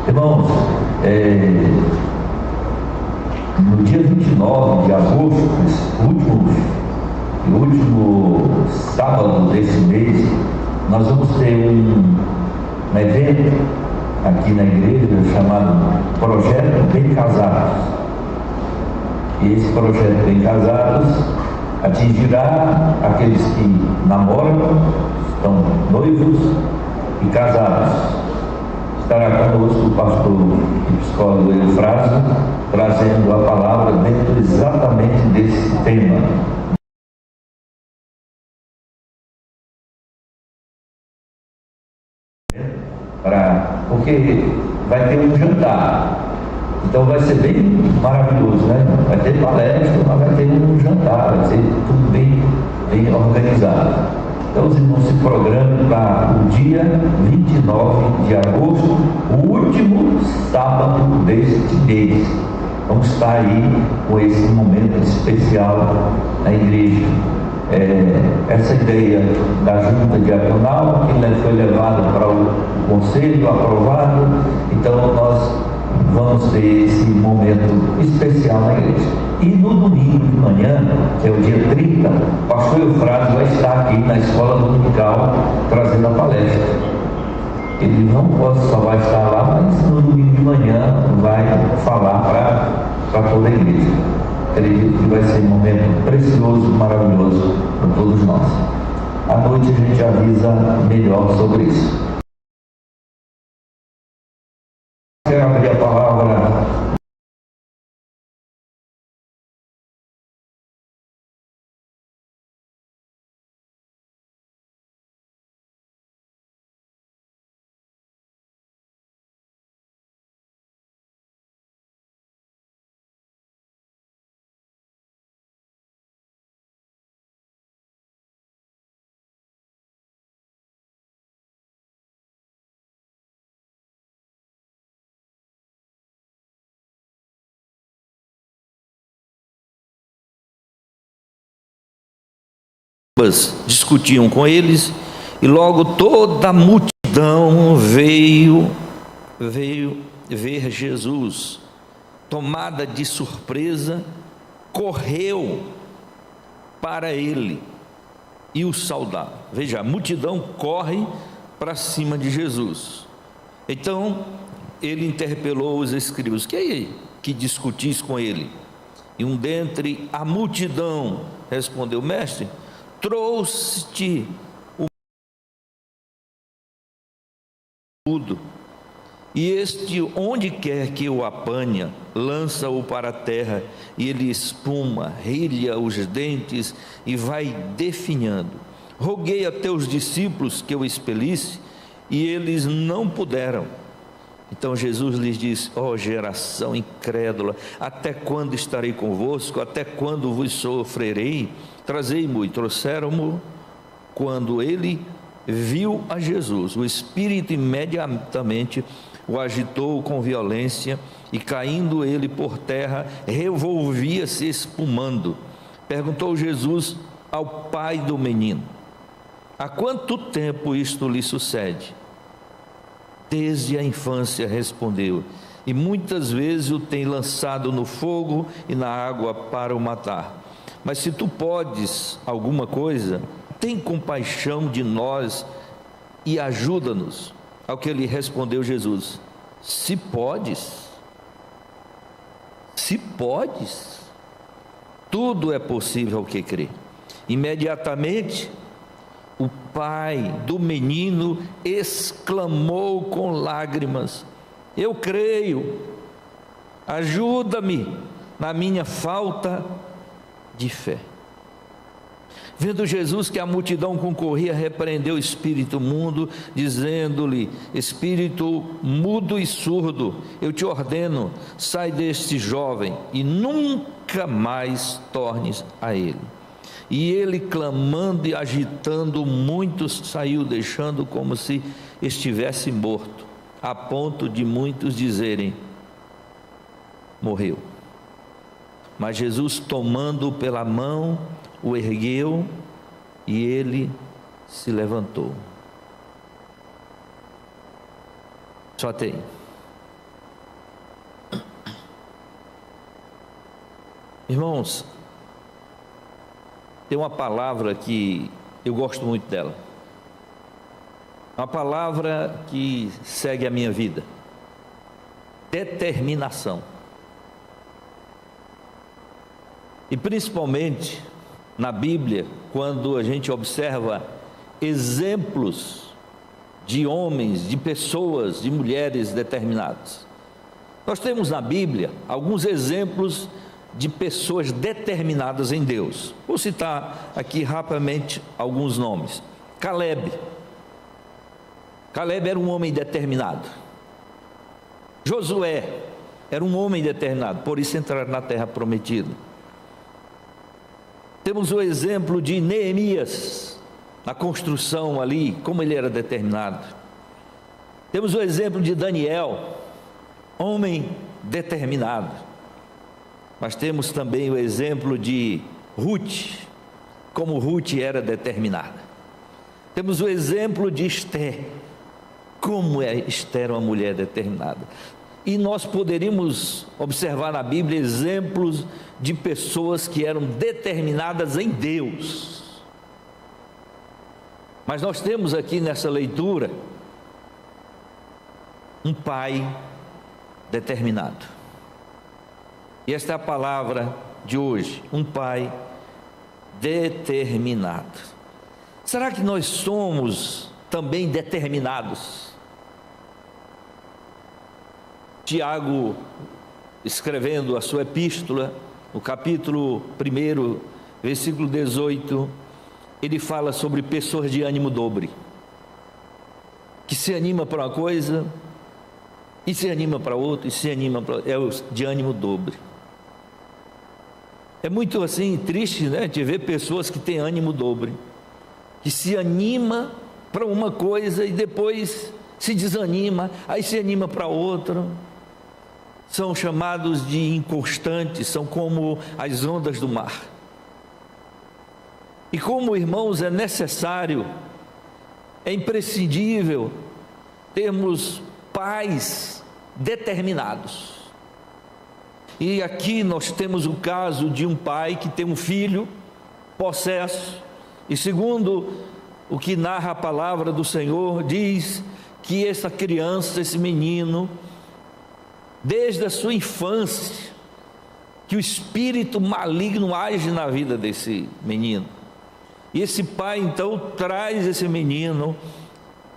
Irmãos, no dia 29 de agosto, último sábado desse mês, nós vamos ter um evento aqui na igreja chamado Projeto Bem Casados. E esse Projeto Bem Casados atingirá aqueles que namoram, estão noivos e casados. Estará conosco o pastor e psicólogo Eufrásio, trazendo a palavra dentro exatamente desse tema. Porque vai ter um jantar, então vai ser bem maravilhoso, né? Vai ter palestra, mas vai ter um jantar, vai ser tudo bem organizado. Então os irmãos se programem para o dia 29 de agosto, o último sábado deste mês. Vamos estar aí com esse momento especial na igreja. Essa ideia da junta diaconal, que foi levada para o conselho, aprovado, então nós vamos ter esse momento especial na igreja. E no domingo de manhã, que é o dia 30, o pastor Eufrásio vai estar aqui na escola dominical trazendo a palestra. Ele não só vai estar lá, mas no domingo de manhã vai falar para toda a igreja. Acredito que vai ser um momento precioso, maravilhoso para todos nós. À noite a gente avisa melhor sobre isso. Quero abrir a palavra. Discutiam com eles, e logo toda a multidão veio ver Jesus. Tomada de surpresa, correu para ele e o saudava. Veja, a multidão corre para cima de Jesus. Então ele interpelou os escribas: que discutis com ele? E um dentre a multidão respondeu: mestre, trouxe-te o mudo, e este, onde quer que o apanha, lança-o para a terra, e ele espuma, rilha os dentes e vai definhando. Roguei a teus discípulos que o expelisse, e eles não puderam. Então Jesus lhes disse: ó geração incrédula, até quando estarei convosco? Até quando vos sofrerei? Trazei-mo. E trouxeram-mo. Quando ele viu a Jesus, o espírito imediatamente o agitou com violência, e caindo ele por terra, revolvia-se espumando. Perguntou Jesus ao pai do menino: há quanto tempo isto lhe sucede? Desde a infância, respondeu, e muitas vezes o tem lançado no fogo e na água para o matar. Mas se tu podes alguma coisa, tem compaixão de nós e ajuda-nos. Ao que lhe respondeu Jesus: se podes, tudo é possível ao que crê. Imediatamente o pai do menino exclamou com lágrimas: eu creio, ajuda-me na minha falta de fé. Vendo Jesus que a multidão concorria, repreendeu o espírito mudo, dizendo-lhe: espírito mudo e surdo, eu te ordeno, sai deste jovem e nunca mais tornes a ele. E ele, clamando e agitando muito, saiu, deixando como se estivesse morto, a ponto de muitos dizerem: morreu. Mas Jesus, tomando-o pela mão, o ergueu, e ele se levantou. Só tem. Irmãos, tem uma palavra que eu gosto muito dela, uma palavra que segue a minha vida: determinação. E principalmente na Bíblia, quando a gente observa exemplos de homens, de pessoas, de mulheres determinadas. Nós temos na Bíblia alguns exemplos de pessoas determinadas em Deus. Vou citar aqui rapidamente alguns nomes. Caleb era um homem determinado. Josué era um homem determinado, por isso entraram na terra prometida. Temos o exemplo de Neemias, na construção ali, como ele era determinado. Temos o exemplo de Daniel, homem determinado. Mas temos também o exemplo de Ruth, como Ruth era determinada. Temos o exemplo de Esther, como Esther era uma mulher determinada. E nós poderíamos observar na Bíblia exemplos de pessoas que eram determinadas em Deus. Mas nós temos aqui nessa leitura um pai determinado. E esta é a palavra de hoje, um pai determinado. Será que nós somos também determinados? Tiago, escrevendo a sua epístola, no capítulo 1, versículo 18, ele fala sobre pessoas de ânimo dobre, que se anima para uma coisa, e se anima para outra, e se anima para outra, de ânimo dobre. É muito assim, triste, né, de ver pessoas que têm ânimo dobre, que se anima para uma coisa e depois se desanima, aí se anima para outra. São chamados de inconstantes, são como as ondas do mar. E como, irmãos, é necessário, é imprescindível termos pais determinados. E aqui nós temos o caso de um pai que tem um filho possesso, e segundo o que narra a palavra do Senhor, diz que essa criança, esse menino, desde a sua infância, que o espírito maligno age na vida desse menino. E esse pai então traz esse menino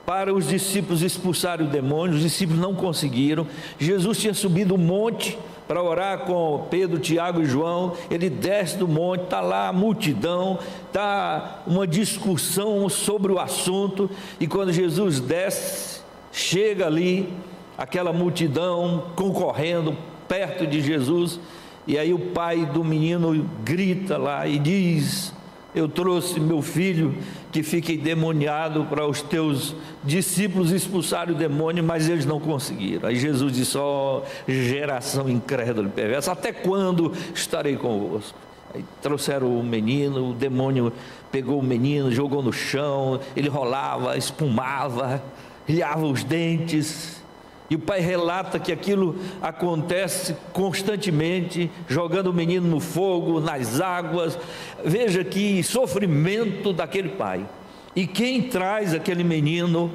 para os discípulos expulsarem o demônio. Os discípulos não conseguiram. Jesus tinha subido o monte para orar com Pedro, Tiago e João. Ele desce do monte, está lá a multidão, está uma discussão sobre o assunto, e quando Jesus desce, chega ali aquela multidão concorrendo perto de Jesus, e aí o pai do menino grita lá e diz: eu trouxe meu filho que fica endemoniado para os teus discípulos expulsarem o demônio, mas eles não conseguiram. Aí Jesus disse: ó, geração incrédula e perversa, até quando estarei convosco? Aí trouxeram o menino, o demônio pegou o menino, jogou no chão, ele rolava, espumava, riava os dentes. E o pai relata que aquilo acontece constantemente, jogando o menino no fogo, nas águas. Veja que sofrimento daquele pai. E quem traz aquele menino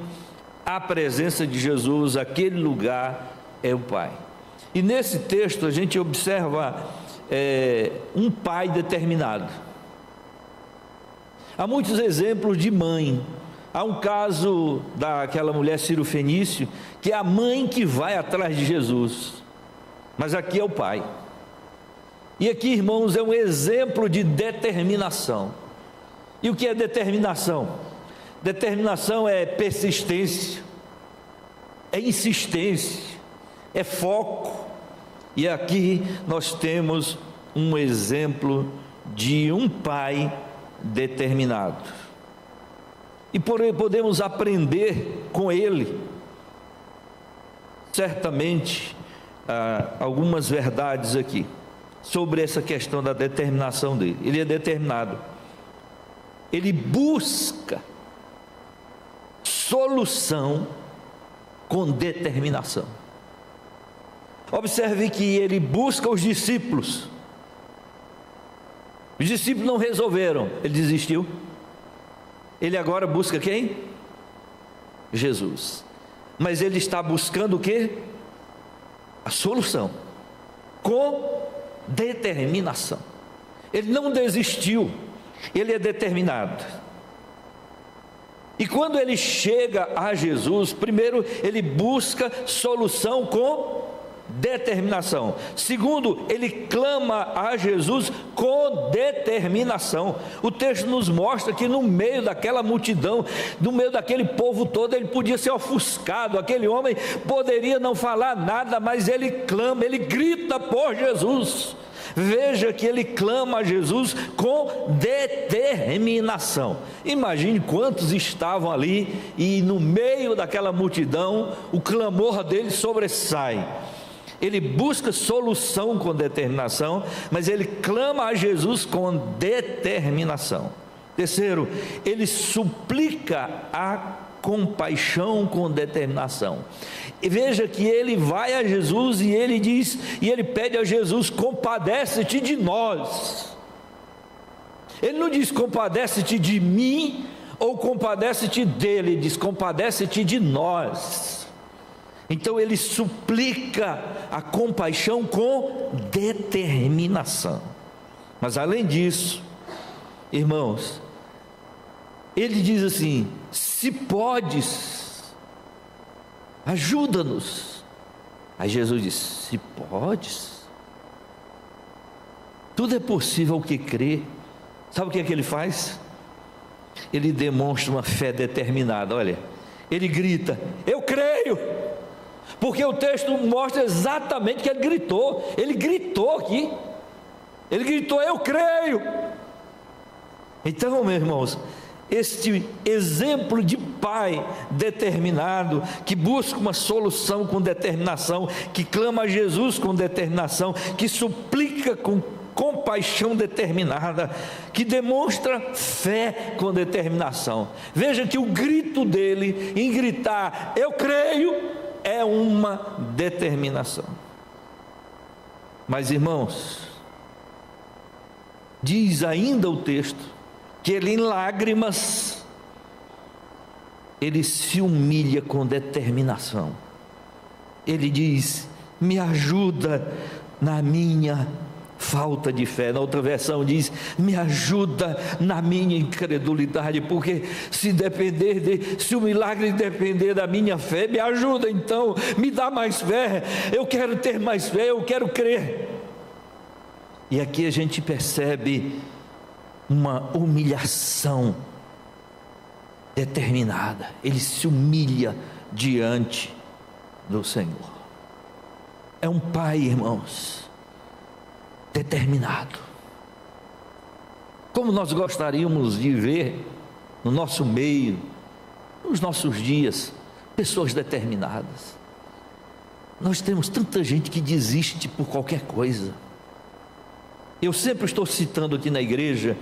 à presença de Jesus, aquele lugar, é o pai. E nesse texto a gente observa um pai determinado. Há muitos exemplos de mãe. Há um caso daquela mulher Ciro-Fenício, que é a mãe que vai atrás de Jesus, mas aqui é o pai. E aqui, irmãos, é um exemplo de determinação. E o que é determinação? Determinação é persistência, é insistência, é foco. E aqui nós temos um exemplo de um pai determinado. E podemos aprender com ele, certamente, algumas verdades aqui, sobre essa questão da determinação dele. Ele é determinado, ele busca solução com determinação. Observe que ele busca os discípulos, Os discípulos não resolveram, ele desistiu. Ele agora busca quem? Jesus. Mas ele está buscando o quê? A solução, com determinação. Ele não desistiu, ele é determinado. E quando ele chega a Jesus, primeiro ele busca solução com determinação. Segundo, ele clama a Jesus com determinação. O texto nos mostra que no meio daquela multidão, no meio daquele povo todo, ele podia ser ofuscado, aquele homem poderia não falar nada, mas ele clama, ele grita por Jesus. Veja que ele clama a Jesus com determinação. Imagine quantos estavam ali, e no meio daquela multidão, o clamor dele sobressai. Ele busca solução com determinação, mas ele clama a Jesus com determinação. Terceiro, ele suplica a compaixão com determinação. E veja que ele vai a Jesus e ele diz, e ele pede a Jesus: compadece-te de nós. Ele não diz compadece-te de mim ou compadece-te dele, ele diz compadece-te de nós. Então ele suplica a compaixão com determinação. Mas além disso, irmãos, ele diz assim: se podes, ajuda-nos. Aí Jesus diz: se podes, tudo é possível ao que crê. Sabe o que é que ele faz? Ele demonstra uma fé determinada. Olha, ele grita: eu creio. Porque o texto mostra exatamente que ele gritou. Ele gritou aqui. Ele gritou: eu creio. Então, meus irmãos, este exemplo de pai determinado, que busca uma solução com determinação, que clama a Jesus com determinação, que suplica com compaixão determinada, que demonstra fé com determinação. Veja que o grito dele em gritar eu creio é uma determinação. Mas, irmãos, diz ainda o texto que ele, em lágrimas, ele se humilha com determinação. Ele diz: me ajuda na minha falta de fé. Na outra versão diz: me ajuda na minha incredulidade, porque se o milagre depender da minha fé, me ajuda então, me dá mais fé, eu quero ter mais fé, eu quero crer. E aqui a gente percebe uma humilhação determinada. Ele se humilha diante do Senhor. É um pai, irmãos, determinado. Como nós gostaríamos de ver no nosso meio, nos nossos dias, pessoas determinadas. Nós temos tanta gente que desiste por qualquer coisa. Eu sempre estou citando aqui na igreja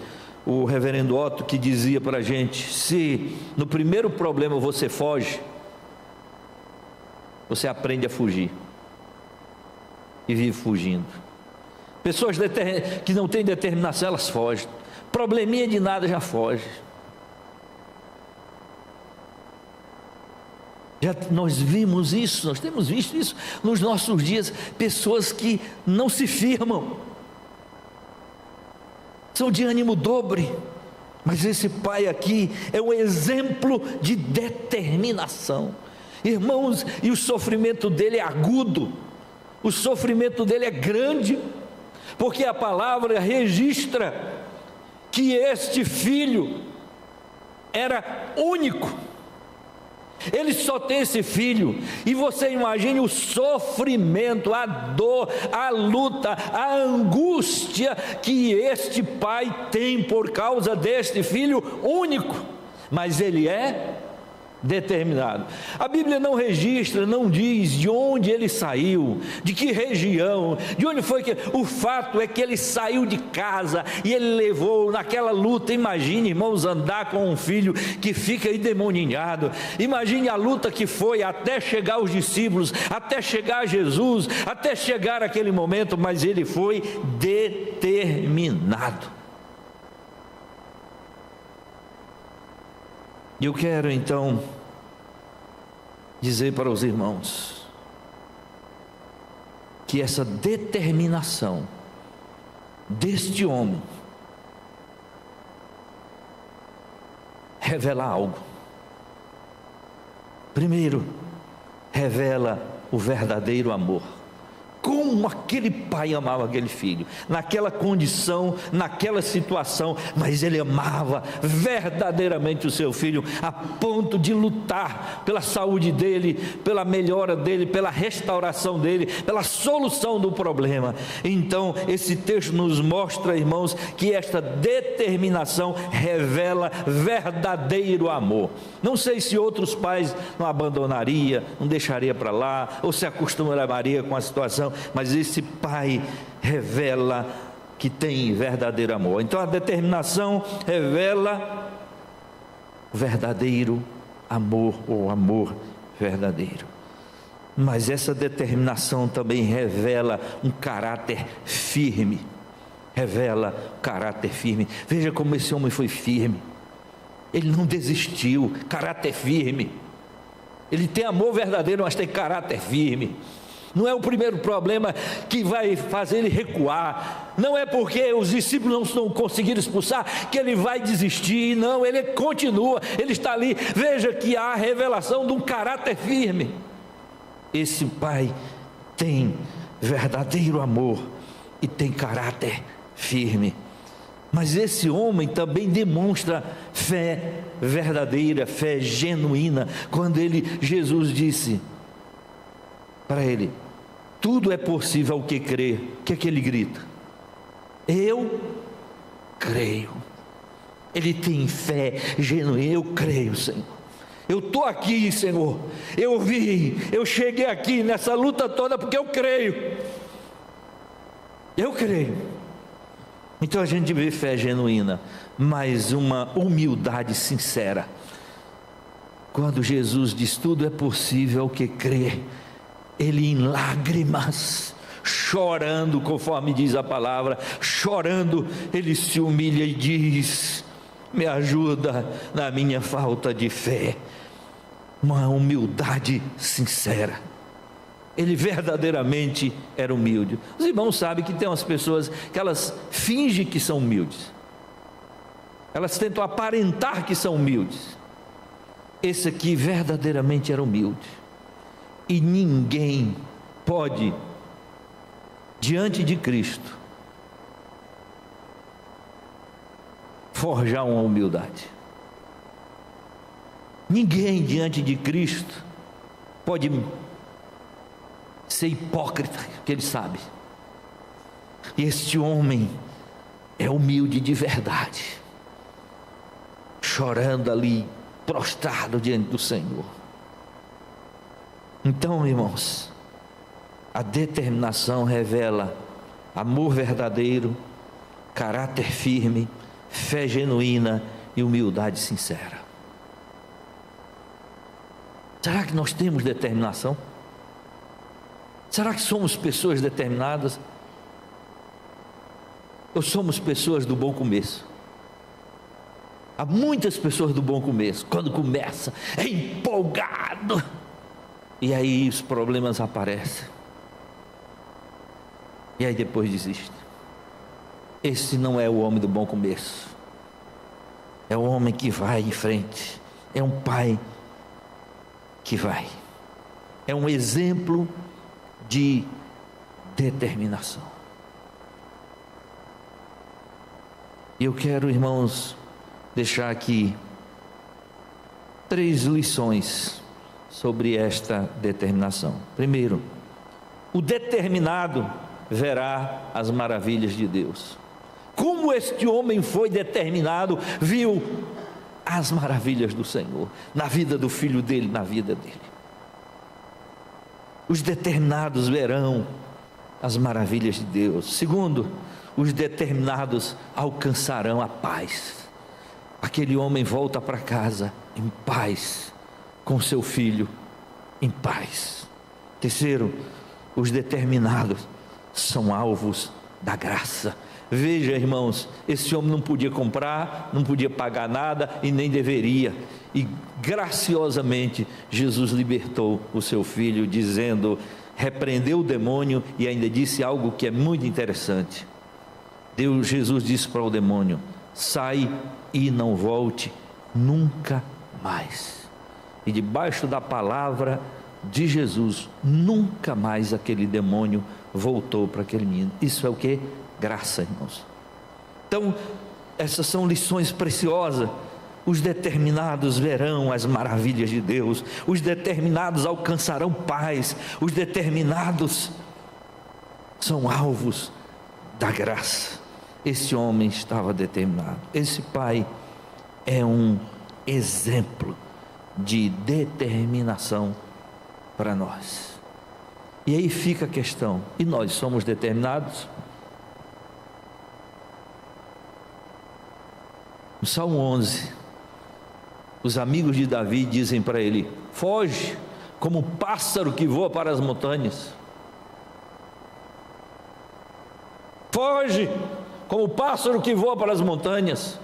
o reverendo Otto, que dizia para a gente: se no primeiro problema você foge, você aprende a fugir e vive fugindo. Pessoas que não têm determinação, elas fogem. Probleminha de nada, já foge. Nós vimos isso, nós temos visto isso nos nossos dias. Pessoas que não se firmam, são de ânimo dobre. Mas esse pai aqui é um exemplo de determinação, irmãos. E o sofrimento dele é agudo, o sofrimento dele é grande, porque a palavra registra que este filho era único. Ele só tem esse filho, e você imagine o sofrimento, a dor, a luta, a angústia que este pai tem por causa deste filho único. Mas ele é determinado. A Bíblia não registra, não diz de onde ele saiu, de que região, de onde foi que. O fato é que ele saiu de casa e ele levou naquela luta. Imagine, irmãos, andar com um filho que fica endemoninhado. Imagine a luta que foi até chegar aos discípulos, até chegar a Jesus, até chegar aquele momento. Mas ele foi determinado. E eu quero então dizer para os irmãos que essa determinação deste homem revela algo. Primeiro, revela o verdadeiro amor. Como aquele pai amava aquele filho, naquela condição, naquela situação, mas ele amava verdadeiramente o seu filho, a ponto de lutar pela saúde dele, pela melhora dele, pela restauração dele, pela solução do problema. Então esse texto nos mostra, irmãos, que esta determinação revela verdadeiro amor. Não sei se outros pais não abandonariam, não deixariam para lá, ou se acostumariam com a situação, mas esse pai revela que tem verdadeiro amor. Então a determinação revela o verdadeiro amor, ou amor verdadeiro. Mas essa determinação também revela um caráter firme. Revela caráter firme. Veja como esse homem foi firme. Ele não desistiu, caráter firme. Ele tem amor verdadeiro, mas tem caráter firme. Não é o primeiro problema que vai fazer ele recuar. Não é porque os discípulos não conseguiram expulsar que ele vai desistir. Não, ele continua, ele está ali. Veja que há a revelação de um caráter firme. Esse pai tem verdadeiro amor e tem caráter firme. Mas esse homem também demonstra fé verdadeira, fé genuína, quando Jesus disse para ele: tudo é possível ao que crer. O que é que ele grita? Eu creio. Ele tem fé genuína. Eu creio, Senhor. Eu estou aqui, Senhor. Eu vim, eu cheguei aqui nessa luta toda porque eu creio. Eu creio. Então a gente vê fé genuína, mas uma humildade sincera. Quando Jesus diz tudo é possível ao que crer, ele em lágrimas, chorando, conforme diz a palavra, chorando, ele se humilha e diz: me ajuda na minha falta de fé. Uma humildade sincera. Ele verdadeiramente era humilde. Os irmãos sabem que tem umas pessoas que elas fingem que são humildes, elas tentam aparentar que são humildes. Esse aqui verdadeiramente era humilde. E ninguém pode, diante de Cristo, forjar uma humildade. Ninguém diante de Cristo pode ser hipócrita, que ele sabe. E este homem é humilde de verdade, chorando ali, prostrado diante do Senhor. Então, irmãos, a determinação revela amor verdadeiro, caráter firme, fé genuína e humildade sincera. Será que nós temos determinação? Será que somos pessoas determinadas? Ou somos pessoas do bom começo? Há muitas pessoas do bom começo, quando começa, é empolgado, e aí os problemas aparecem, e aí depois desiste. Esse não é o homem do bom começo, é o homem que vai em frente, é um pai que vai, é um exemplo de determinação. E eu quero, irmãos, deixar aqui 3 lições sobre esta determinação. Primeiro, o determinado verá as maravilhas de Deus. Como este homem foi determinado, viu as maravilhas do Senhor na vida do filho dele, na vida dele. Os determinados verão as maravilhas de Deus. Segundo, os determinados alcançarão a paz. Aquele homem volta para casa em paz, com seu filho em paz. Terceiro, os determinados são alvos da graça. Veja, irmãos, esse homem não podia comprar, não podia pagar nada e nem deveria. E graciosamente Jesus libertou o seu filho, dizendo, repreendeu o demônio e ainda disse algo que é muito interessante. Jesus disse para o demônio: sai e não volte nunca mais. E debaixo da palavra de Jesus, nunca mais aquele demônio voltou para aquele menino. Isso é o que? Graça, irmãos. Então, essas são lições preciosas. Os determinados verão as maravilhas de Deus, os determinados alcançarão paz, os determinados são alvos da graça. Esse homem estava determinado. Esse pai é um exemplo de determinação para nós. E aí fica a questão: e nós somos determinados? No Salmo 11, os amigos de Davi dizem para ele: foge como um pássaro que voa para as montanhas. Foge como o pássaro que voa para as montanhas.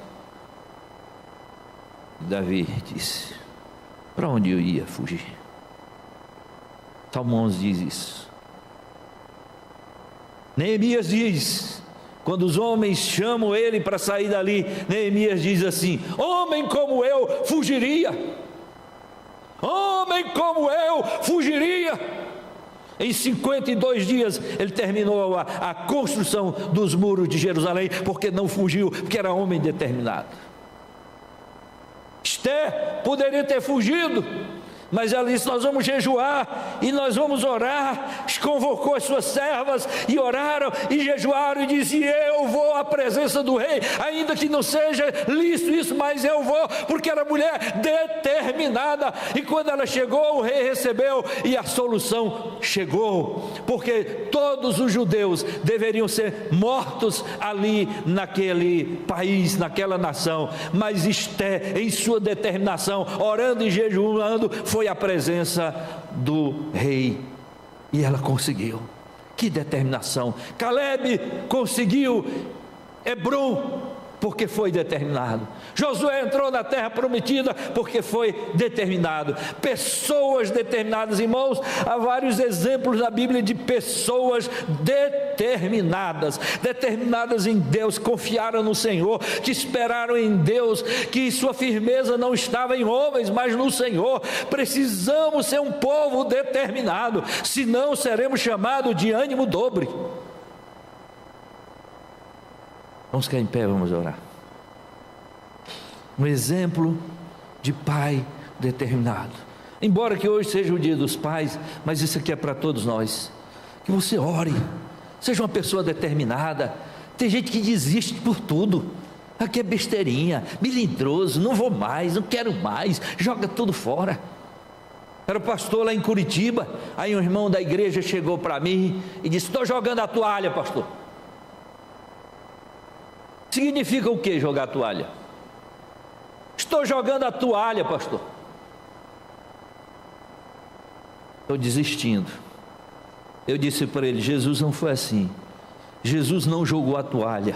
Davi disse: para onde eu ia fugir? Salmo 11 diz isso. Neemias diz, quando os homens chamam ele para sair dali, Neemias diz assim: homem como eu fugiria, homem como eu fugiria. Em 52 dias ele terminou a construção dos muros de Jerusalém, porque não fugiu, porque era homem determinado. Esther poderia ter fugido, mas ela disse: nós vamos jejuar e nós vamos orar. Convocou as suas servas e oraram e jejuaram e disse: eu vou à presença do rei, ainda que não seja lícito isso, mas eu vou, porque era mulher determinada. E quando ela chegou, o rei recebeu e a solução chegou, porque todos os judeus deveriam ser mortos ali naquele país, naquela nação, mas Esther, em sua determinação, orando e jejuando, foi à presença do rei e ela conseguiu. Que determinação! Caleb conseguiu Hebrom porque foi determinado. Josué entrou na terra prometida porque foi determinado. Pessoas determinadas, irmãos, há vários exemplos na Bíblia de pessoas determinadas em Deus, confiaram no Senhor, que esperaram em Deus, que sua firmeza não estava em homens, mas no Senhor. Precisamos ser um povo determinado, senão seremos chamados de ânimo dobre. Vamos ficar em pé, vamos orar. Um exemplo de pai determinado. Embora que hoje seja o dia dos pais, mas isso aqui é para todos nós. Que você ore, seja uma pessoa determinada. Tem gente que desiste por tudo. Aqui é besteirinha, melindroso, não vou mais, não quero mais, joga tudo fora. Era pastor lá em Curitiba, aí um irmão da igreja chegou para mim e disse: estou jogando a toalha, pastor. Significa o que jogar a toalha? Estou jogando a toalha, pastor. Estou desistindo. Eu disse para ele: Jesus não foi assim. Jesus não jogou a toalha.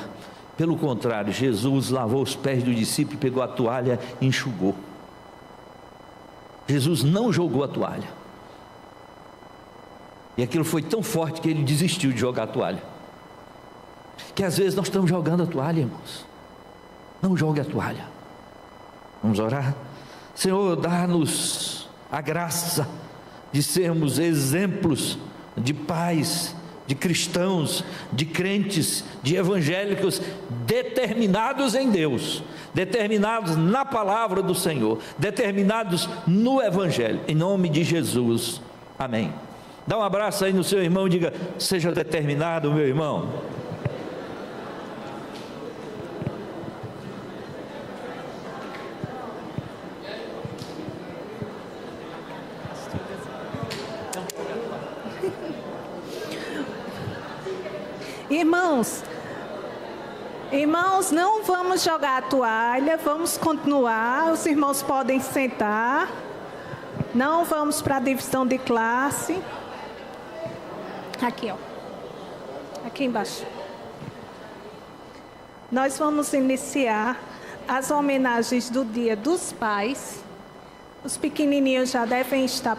Pelo contrário, Jesus lavou os pés do discípulo, pegou a toalha e enxugou. Jesus não jogou a toalha. E aquilo foi tão forte que ele desistiu de jogar a toalha. Que às vezes nós estamos jogando a toalha, irmãos. Não jogue a toalha. Vamos orar? Senhor, dá-nos a graça de sermos exemplos de pais, de cristãos, de crentes, de evangélicos determinados em Deus, determinados na palavra do Senhor, determinados no Evangelho, em nome de Jesus, amém. Dá um abraço aí no seu irmão e diga: seja determinado, meu irmão. Irmãos, não vamos jogar a toalha, vamos continuar. Os irmãos podem sentar. Não vamos para a divisão de classe. Aqui, ó. Aqui embaixo. nós vamos iniciar as homenagens do Dia dos Pais. Os pequenininhos já devem estar